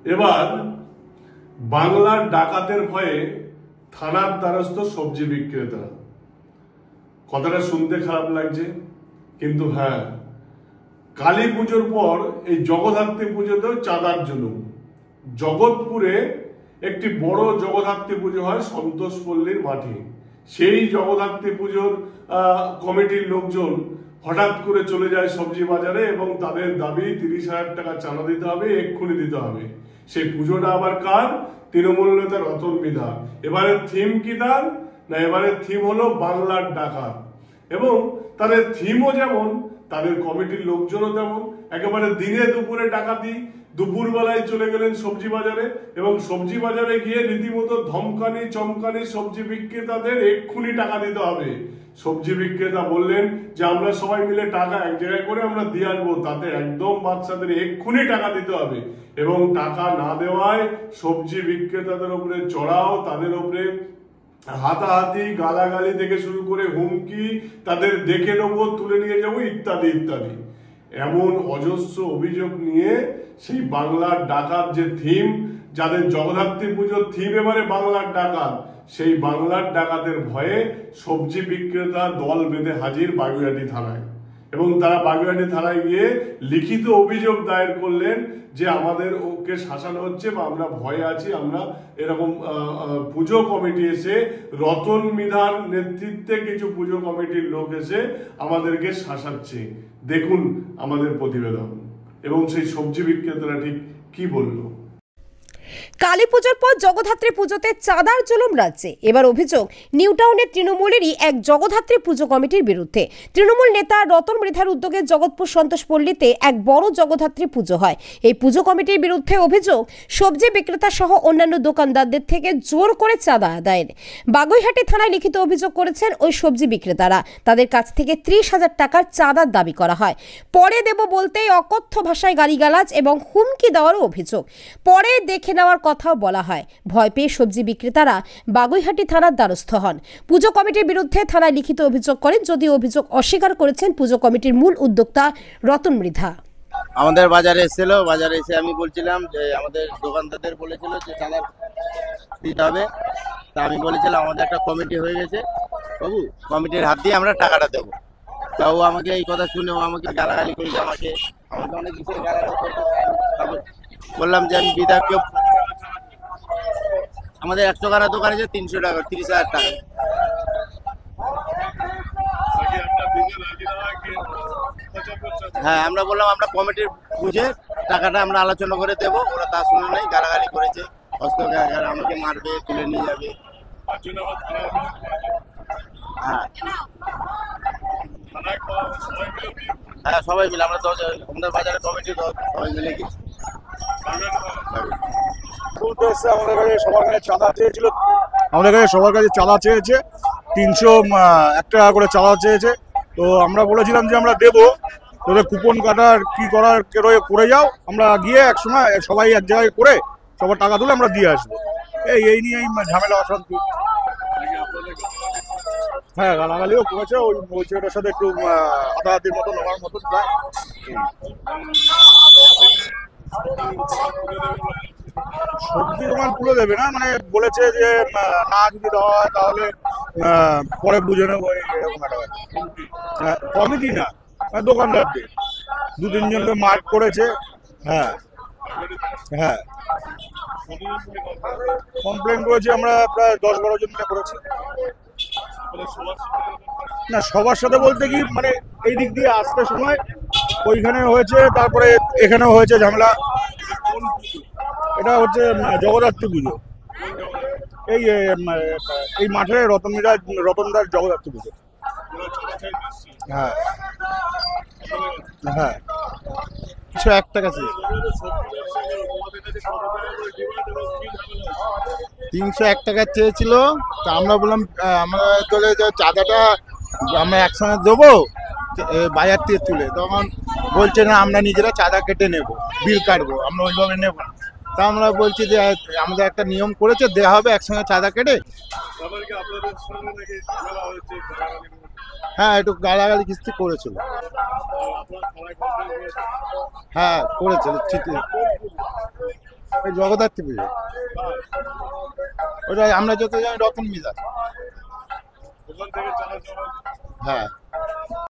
এবার বাংলার ডাকাতের ভয়ে থানার দ্বারস্থ সবজি বিক্রেতা। কথাটা শুনতে খারাপ লাগছে, কিন্তু হ্যাঁ, কালী পুজোর পর এই জগদ্ধাত্রী পুজোতেও চাঁদার জুলুম। জগৎপুরে একটি বড় জগদ্ধাত্রী পুজো হয় সন্তোষপল্লীর মাঠে। সেই জগদ্ধাত্রী পুজোর কমিটির লোকজন হঠাৎ করে চলে যায় সবজি বাজারে এবং তাদের দাবি 30,000 টাকা চাঁদা দিতে হবে, এক্ষুনি দিতে হবে। সেই পুজোটা আবার কার? তৃণমূল নেতা রতন মিধা। এবারের থিম কি তার? না, এবারের থিম হলো বাংলার ডাকাত। এবং তাদের থিমও যেমন, তাদের কমিটির লোকজনও তেমন। একেবারে দিনে দুপুরে ডাকাতি। দুপুর বেলায় চলে গেলেন সবজি বাজারে এবং সবজি বাজারে গিয়ে রীতিমতো ধমকানি চমকানি সবজি বিক্রেতাদের এক্ষুনি টাকা দিতে হবে। সবজি বিক্রেতা বললেন যে আমরা সবাই মিলে টাকা এক জায়গায় করে আমরা দিয়ে আসবো, তাতে একদম বাচ্চাদের এক্ষুনি টাকা দিতে হবে। এবং টাকা না দেওয়ায় সবজি বিক্রেতাদের উপরে চড়াও, তাদের উপরে হাতাহাতি, গালাগালি থেকে শুরু করে হুমকি, তাদের দেখে নেবো, তুলে নিয়ে যাবো, ইত্যাদি ইত্যাদি। এমন অজস্র অভিযোগ নিয়ে সেই বাংলার ডাকাত যে থিম, যাদের জগদ্ধাত্রী পুজোর থিম এবারে বাংলার ডাকাত, সেই বাংলার ডাকাতের ভয়ে সবজি বিক্রেতা দল বেঁধে হাজির বাগুইআটি থানায়। এবং তারা বাগুইআটি থানায় গিয়ে লিখিত অভিযোগ দায়ের করলেন যে আমাদের ওকে শাসানো হচ্ছে বা আমরা ভয়ে আছি। আমরা এরকম পুজো কমিটি এসে, রতন মিধার নেতৃত্বে কিছু পুজো কমিটির লোক এসে আমাদেরকে শাসাচ্ছে। দেখুন আমাদের প্রতিবেদন এবং সেই সবজি বিক্রেতারা ঠিক কি বলল। কালী পুজোর পর জগদ্ধাত্রী পুজোতে চাঁদার জুলুম রাজ্যে। এবার অভিযোগ নিউটাউনের তৃণমূলেরই এক জগদ্ধাত্রী পুজো কমিটির বিরুদ্ধে। তৃণমূল নেতা রতন মৃধার উদ্যোগে জগৎপুর সন্তোষপল্লীতে এক বড় জগদ্ধাত্রী পুজো হয়। এই পুজো কমিটির বিরুদ্ধে অভিযোগ সবজি বিক্রেতা সহ অন্যান্য দোকানদারদের থেকে জোর করে চাঁদা আদায়ের। বাগুইআটি থানায় লিখিত অভিযোগ করেছেন ওই সবজি বিক্রেতারা। তাদের কাছ থেকে 30,000 টাকার চাঁদার দাবি করা হয়। পরে দেব বলতেই অকথ্য ভাষায় গালিগালাজ এবং হুমকি দেওয়ারও অভিযোগ। পরে দেখে নেওয়ার কথাও বলা হয়। ভয় পেয়ে সবজি বিক্রেতারা বাগুইআটি থানার দ্বারস্থ হন। পুজো কমিটির বিরুদ্ধে থানায় লিখিত অভিযোগ করেন, যদিও অভিযোগ অস্বীকার করেছেন পুজো কমিটির মূল উদ্যোক্তা রতন মৃধা। আমাদের বাজারে এসেছিল, বাজারে এসে আমি বলছিলাম যে আমাদের দোকানদারদের বলেছিল যে চাঁদা দিতে হবে। তা আমি বলেছিলাম আমাদের একটা কমিটি হয়ে গেছে বাবু, কমিটির হাত দিয়ে আমরা টাকাটা দেবো। তাও আমাকে এই কথা শুনে ও আমাকে গালাগালি করেছে, আমাকে অনেক কিছু গালাগালি করেছে। বললাম যে আমি বিধায়ককে, আমাদের 100 টাকা দোকান আছে 300 টাকা, 30,000 টাকা। হ্যাঁ, আমরা বললাম আমরা কমিটির বুঝে টাকাটা আমরা আলোচনা করে দেবো। ওরা তা শুনে নেই, গালাগালি করেছে, অস্ত্র আমাকে মারবে, তুলে নিয়ে যাবে। হ্যাঁ হ্যাঁ, সবাই মিলে আমরা আমাদের বাজারের কমিটি সবাই মিলে গেছি। আমাদের কাছে সবার কাছে চাঁদা চেয়েছিল, আমাদের কাছে সবার কাছে চাঁদা চেয়েছে, 301 টাকা করে চাঁদা চেয়েছে। তো আমরা বলেছিলাম যে আমরা দেবো, তোদের কুপন কাটার কি করার করে যাও, আমরা গিয়ে এক সময় সবাই এক জায়গায় করে সবার টাকা তুলে আমরা দিয়ে আসবো। এই নিয়ে ঝামেলা অশান্তি। হ্যাঁ, গালাগালিও করেছে, ওই ছেলেটার সাথে একটু হাতাহাতির মতো নেওয়ার মতন প্রায়। সবজি দোকান তুলে দেবে না, মানে বলেছে যে না যদি দেওয়া হয় তাহলে পরে বুঝে নেবো, এরকম একটা কমিটি না, দোকানদারদের 2-3 জনকে মার্ক করেছে। হ্যাঁ হ্যাঁ, কমপ্লেন করেছি আমরা, প্রায় 10-12 জন মিলে করেছি। না, সবার সাথে বলতে কি, মানে এই দিক দিয়ে আসতে সময় ওইখানে হয়েছে, তারপরে এখানেও হয়েছে ঝামেলা। এটা হচ্ছে জগদ্ধাত্রী পুজো, এই মাঠে রতনদার জগদ্ধাত্রী পুজো। হ্যাঁ হ্যাঁ, 101 টাকা ছিল, 301 টাকা চেয়েছিল। তা আমরা বললাম আমরা তোলে চাঁদাটা আমরা একসঙ্গে দেবো বাজার থেকে তুলে। তখন বলছে না, আমরা নিজেরা চাঁদা কেটে নেব, বিল কাটবো, আমরা ওইভাবে নেব না। তা আমরা বলছি যে আমাদের একটা নিয়ম করেছে, দেওয়া হবে একসঙ্গে চাঁদা কেটে। হ্যাঁ, একটু গালাগালি কিস্তি করেছিল। হ্যাঁ, করেছিল, ঠিক। ওই জগদ্ধাত্রী পুজো, ওটা আমরা যত জানি রতন মিজান। ওখান থেকে চাঁদা চাওয়া হ্যাঁ,